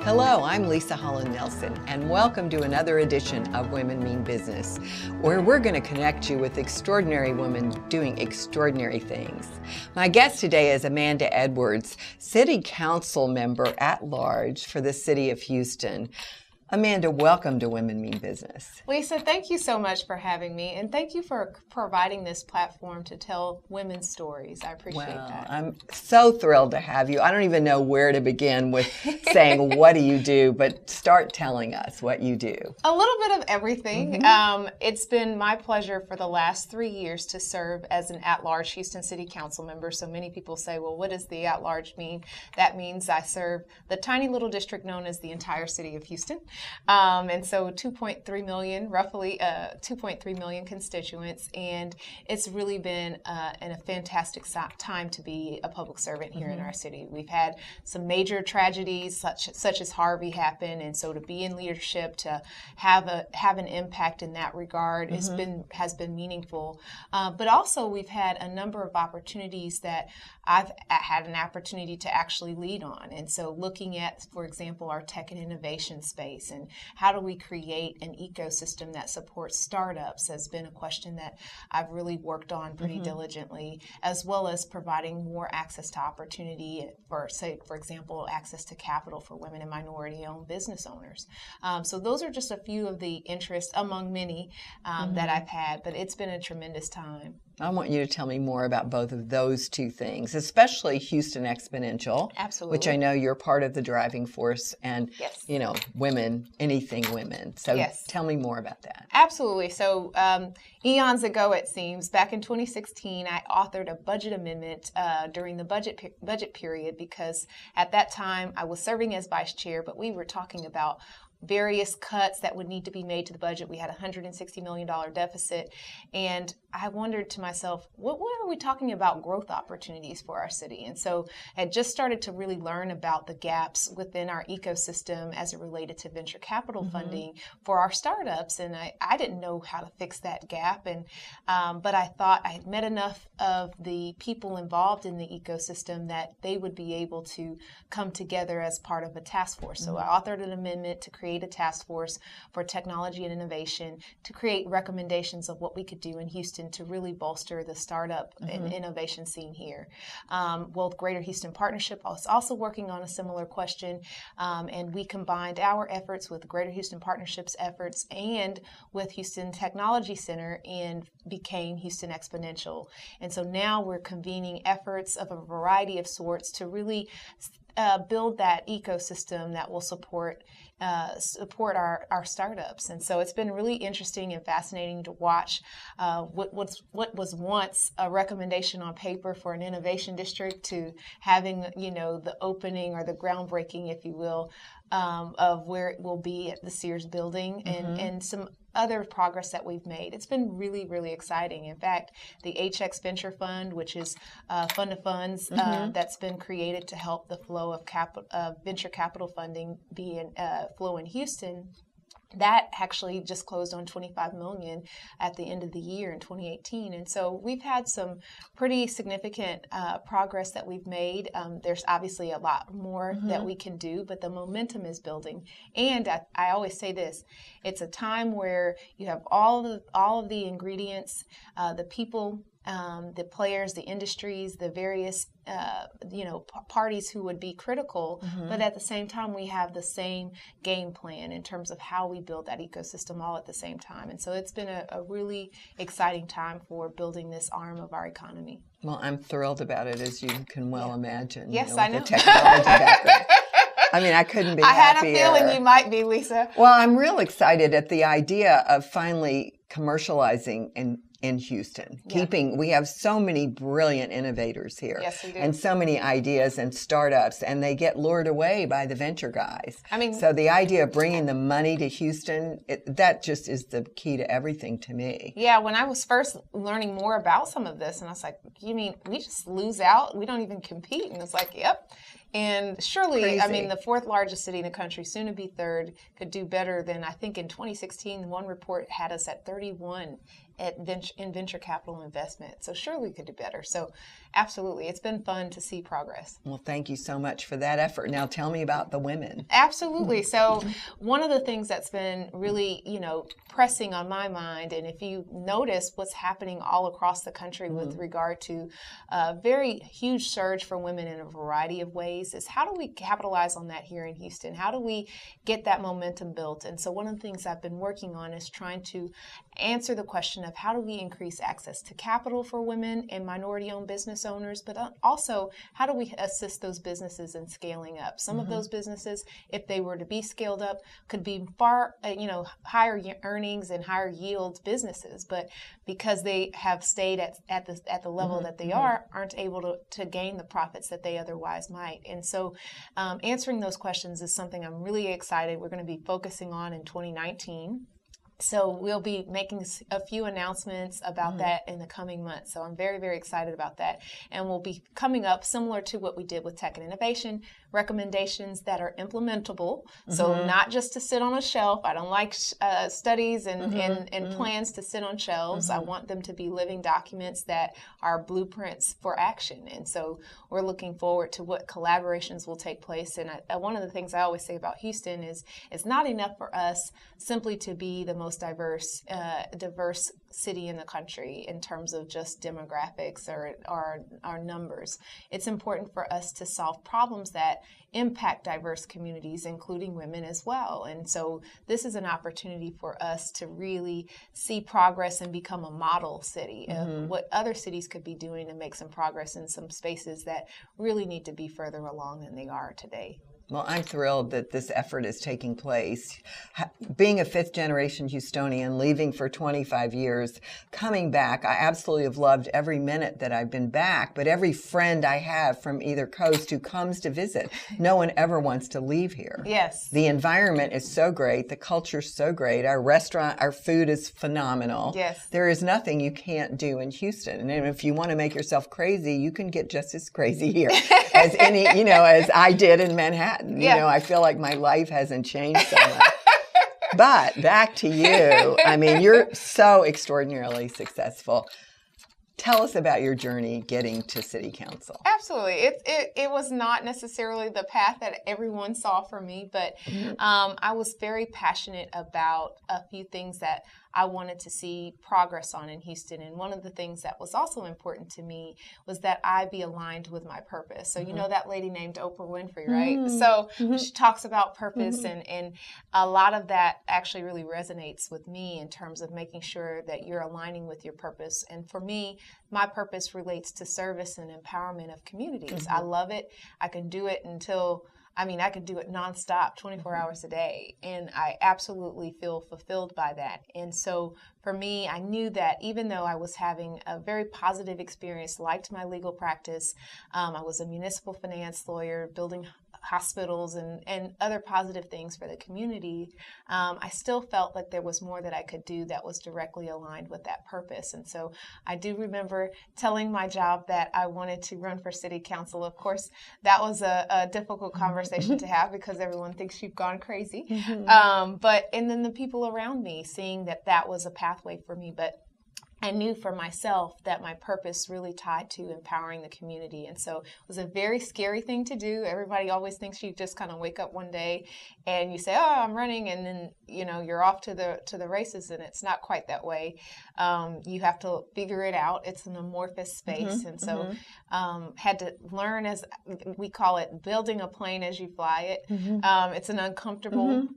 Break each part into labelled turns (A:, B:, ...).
A: Hello, I'm Leisa Holland-Nelson, and welcome to another edition of Women Mean Business, where we're going to connect you with extraordinary women doing extraordinary things. My guest today is Amanda Edwards, City Council Member at Large for the City of Houston. Amanda, welcome to Women Mean Business.
B: Leisa, thank you so much for having me, and thank you for providing this platform to tell women's stories. I appreciate that.
A: I'm so thrilled to have you. I don't even know where to begin with saying what do you do, but start telling us what you do.
B: A little bit of everything. It's been my pleasure for the last 3 years to serve as an at-large Houston City Council member. So many people say, well, what does the at-large mean? That means I serve the tiny little district known as the entire city of Houston. And so 2.3 million, roughly 2.3 million constituents. And it's really been a fantastic time to be a public servant here in our city. We've had some major tragedies such as Harvey happen. And so to be in leadership, to have an impact in that regard has been meaningful. But also we've had a number of opportunities that I've had an opportunity to actually lead on. And so looking at, for example, our tech and innovation space and how do we create an ecosystem that supports startups has been a question that I've really worked on pretty diligently, as well as providing more access to opportunity for, say, for example, access to capital for women and minority-owned business owners. So those are just a few of the interests among many that I've had, but it's been a tremendous time.
A: I want you to tell me more about both of those two things, especially Houston Exponential.
B: Absolutely.
A: Which I know you're part of the driving force and,
B: Yes.
A: you know, women, anything women. So
B: Yes.
A: Tell me more about that.
B: Absolutely. So eons ago, it seems, back in 2016, I authored a budget amendment during the budget period because at that time I was serving as vice chair, but we were talking about various cuts that would need to be made to the budget. We had a $160 million deficit. And I wondered to myself, what are we talking about growth opportunities for our city? And so I had just started to really learn about the gaps within our ecosystem as it related to venture capital funding for our startups. And I didn't know how to fix that gap. And but I thought I had met enough of the people involved in the ecosystem that they would be able to come together as part of a task force. So I authored an amendment to create a task force for technology and innovation to create recommendations of what we could do in Houston to really bolster the startup and innovation scene here. Well, Greater Houston Partnership was also working on a similar question, and we combined our efforts with Greater Houston Partnership's efforts and with Houston Technology Center and became Houston Exponential. And so now we're convening efforts of a variety of sorts to really build that ecosystem that will support our startups. And so it's been really interesting and fascinating to watch what was once a recommendation on paper for an innovation district to having, you know, the opening or the groundbreaking, if you will, of where it will be at the Sears building and some other progress that we've made. It's been really, really exciting. In fact, the HX Venture Fund, which is a fund of funds that's been created to help the flow of venture capital funding flow in Houston, that actually just closed on $25 million at the end of the year in 2018. And so we've had some pretty significant progress that we've made. There's obviously a lot more that we can do, but the momentum is building. And I always say this, it's a time where you have all of the ingredients, the people, the players, the industries, the various parties who would be critical, but at the same time we have the same game plan in terms of how we build that ecosystem all at the same time. And so it's been a really exciting time for building this arm of our economy.
A: Well, I'm thrilled about it, as you can well imagine.
B: Yes, I know.
A: The technology background. I mean, I couldn't be happier.
B: I had a feeling you might be, Leisa.
A: Well, I'm real excited at the idea of finally commercializing in Houston.
B: Yeah.
A: We have so many brilliant innovators here.
B: Yes, we do.
A: And so many ideas and startups, and they get lured away by the venture guys.
B: I mean,
A: so the idea of bringing the money to Houston, that just is the key to everything to me.
B: Yeah, when I was first learning more about some of this, and I was like, you mean we just lose out? We don't even compete? And it's like, yep. And surely,
A: Crazy.
B: I mean, the fourth largest city in the country, soon to be third, could do better than, I think in 2016, one report had us at 31 in venture capital investment. So surely we could do better. So Absolutely. It's been fun to see progress.
A: Well, thank you so much for that effort. Now tell me about the women.
B: Absolutely. So one of the things that's been really, pressing on my mind, and if you notice what's happening all across the country with regard to a very huge surge for women in a variety of ways, is how do we capitalize on that here in Houston? How do we get that momentum built? And so one of the things I've been working on is trying to answer the question of how do we increase access to capital for women and minority-owned business owners, but also how do we assist those businesses in scaling up? Some of those businesses, if they were to be scaled up, could be far, higher earnings and higher yield businesses, but because they have stayed at the level that they aren't able to gain the profits that they otherwise might. And so answering those questions is something I'm really excited we're going to be focusing on in 2019. So we'll be making a few announcements about that in the coming months. So I'm very, very excited about that. And we'll be coming up similar to what we did with Tech and Innovation, recommendations that are implementable. So not just to sit on a shelf. I don't like studies and plans to sit on shelves. I want them to be living documents that are blueprints for action. And so we're looking forward to what collaborations will take place. And one of the things I always say about Houston is it's not enough for us simply to be the most diverse city in the country in terms of just demographics or our numbers. It's important for us to solve problems that impact diverse communities, including women as well. And so this is an opportunity for us to really see progress and become a model city of what other cities could be doing to make some progress in some spaces that really need to be further along than they are today.
A: Well, I'm thrilled that this effort is taking place. Being a fifth-generation Houstonian, leaving for 25 years, coming back, I absolutely have loved every minute that I've been back, but every friend I have from either coast who comes to visit, no one ever wants to leave here.
B: Yes.
A: The environment is so great. The culture's so great. Our restaurant, our food is phenomenal.
B: Yes.
A: There is nothing you can't do in Houston. And if you want to make yourself crazy, you can get just as crazy here as as I did in Manhattan.
B: Yeah.
A: I feel like my life hasn't changed so much. But back to you. I mean, you're so extraordinarily successful. Tell us about your journey getting to City Council.
B: Absolutely. It was not necessarily the path that everyone saw for me, but I was very passionate about a few things that I wanted to see progress on in Houston. And one of the things that was also important to me was that I be aligned with my purpose. So you know that lady named Oprah Winfrey, right? So she talks about purpose, and a lot of that actually really resonates with me in terms of making sure that you're aligning with your purpose. And for me, my purpose relates to service and empowerment of communities. I love it. I can do it I could do it nonstop, 24 hours a day, and I absolutely feel fulfilled by that. And so for me, I knew that even though I was having a very positive experience, liked my legal practice, I was a municipal finance lawyer, building hospitals and other positive things for the community, I still felt like there was more that I could do that was directly aligned with that purpose. And so I do remember telling my job that I wanted to run for city council. Of course, that was a difficult conversation to have because everyone thinks you've gone crazy. And then the people around me seeing that was a pathway for me. But I knew for myself that my purpose really tied to empowering the community. And so it was a very scary thing to do. Everybody always thinks you just kind of wake up one day and you say, oh, I'm running. And then, you're off to the races, and it's not quite that way. You have to figure it out. It's an amorphous space. And so had to learn, as we call it, building a plane as you fly it. It's an uncomfortable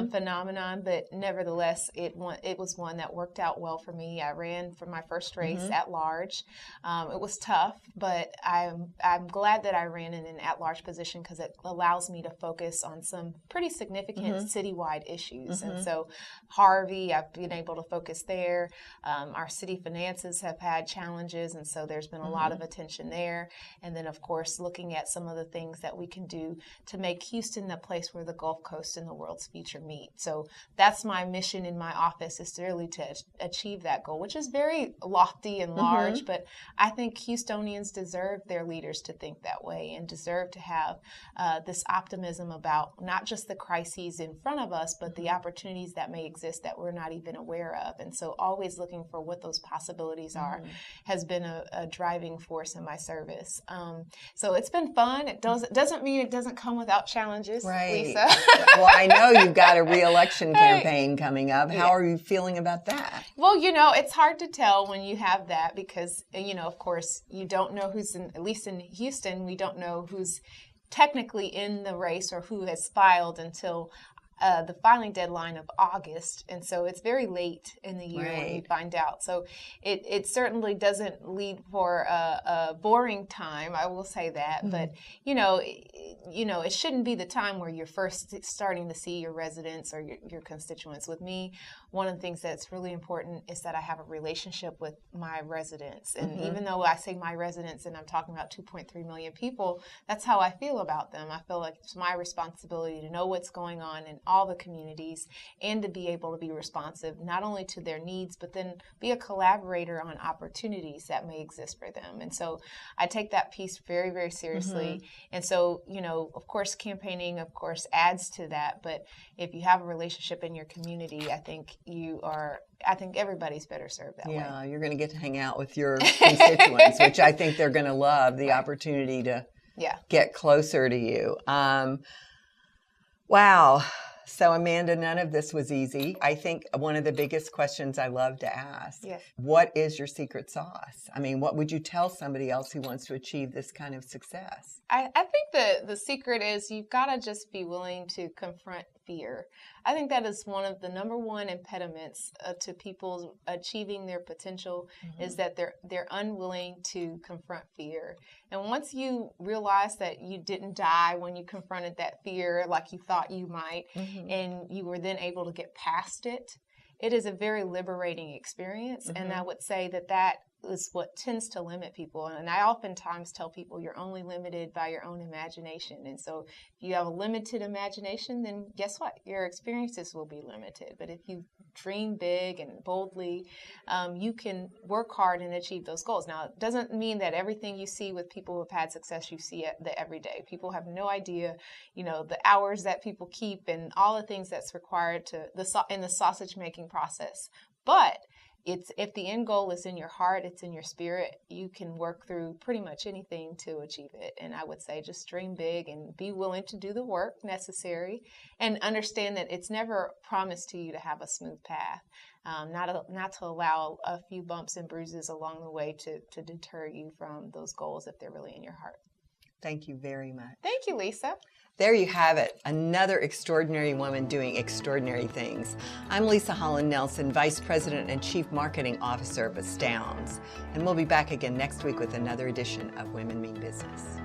B: phenomenon, but nevertheless, it was one that worked out well for me. I ran for my first race at large. It was tough, but I'm glad that I ran in an at-large position because it allows me to focus on some pretty significant citywide issues. And so Harvey, I've been able to focus there. Our city finances have had challenges, and so there's been a lot of attention there. And then, of course, looking at some of the things that we can do to make Houston the place where the Gulf Coast and the world's future meet. So that's my mission in my office, is to really to achieve that goal, which is very very lofty and large, but I think Houstonians deserve their leaders to think that way and deserve to have this optimism about not just the crises in front of us, but the opportunities that may exist that we're not even aware of. And so always looking for what those possibilities are has been a driving force in my service. So it's been fun. It doesn't mean it doesn't come without challenges,
A: right.
B: Leisa.
A: Well, I know you've got a re-election campaign coming up. How are you feeling about that?
B: Well, it's hard to tell when you have that because, of course, you don't know who's at least in Houston, we don't know who's technically in the race or who has filed until the filing deadline of August. And so it's very late in the year when you find out. So it certainly doesn't lead for a boring time, I will say that. But, it shouldn't be the time where you're first starting to see your residents or your constituents. With me, one of the things that's really important is that I have a relationship with my residents. And even though I say my residents and I'm talking about 2.3 million people, that's how I feel about them. I feel like it's my responsibility to know what's going on in all the communities and to be able to be responsive not only to their needs, but then be a collaborator on opportunities that may exist for them. And so I take that piece very, very seriously. And so, of course, campaigning, of course, adds to that. But if you have a relationship in your community, I think everybody's better served that way.
A: Yeah, you're going to get to hang out with your constituents, which I think they're going to love, the opportunity to get closer to you. Wow. So, Amanda, none of this was easy. I think one of the biggest questions I love to ask, what is your secret sauce? I mean, what would you tell somebody else who wants to achieve this kind of success?
B: I think the secret is you've got to just be willing to confront fear. I think that is one of the number one impediments to people achieving their potential is that they're unwilling to confront fear. And once you realize that you didn't die when you confronted that fear like you thought you might, and you were then able to get past it, it is a very liberating experience. And I would say that is what tends to limit people. And I oftentimes tell people you're only limited by your own imagination. And so if you have a limited imagination, then guess what? Your experiences will be limited. But if you dream big and boldly, you can work hard and achieve those goals. Now, it doesn't mean that everything you see with people who've had success, you see it every day. People have no idea, the hours that people keep and all the things that's required in the sausage making process. But if the end goal is in your heart, it's in your spirit, you can work through pretty much anything to achieve it. And I would say just dream big and be willing to do the work necessary and understand that it's never promised to you to have a smooth path, not to allow a few bumps and bruises along the way to deter you from those goals if they're really in your heart.
A: Thank you very much.
B: Thank you, Leisa.
A: There you have it, another extraordinary woman doing extraordinary things. I'm Leisa Holland-Nelson, Vice President and Chief Marketing Officer of Astounds, and we'll be back again next week with another edition of Women Mean Business.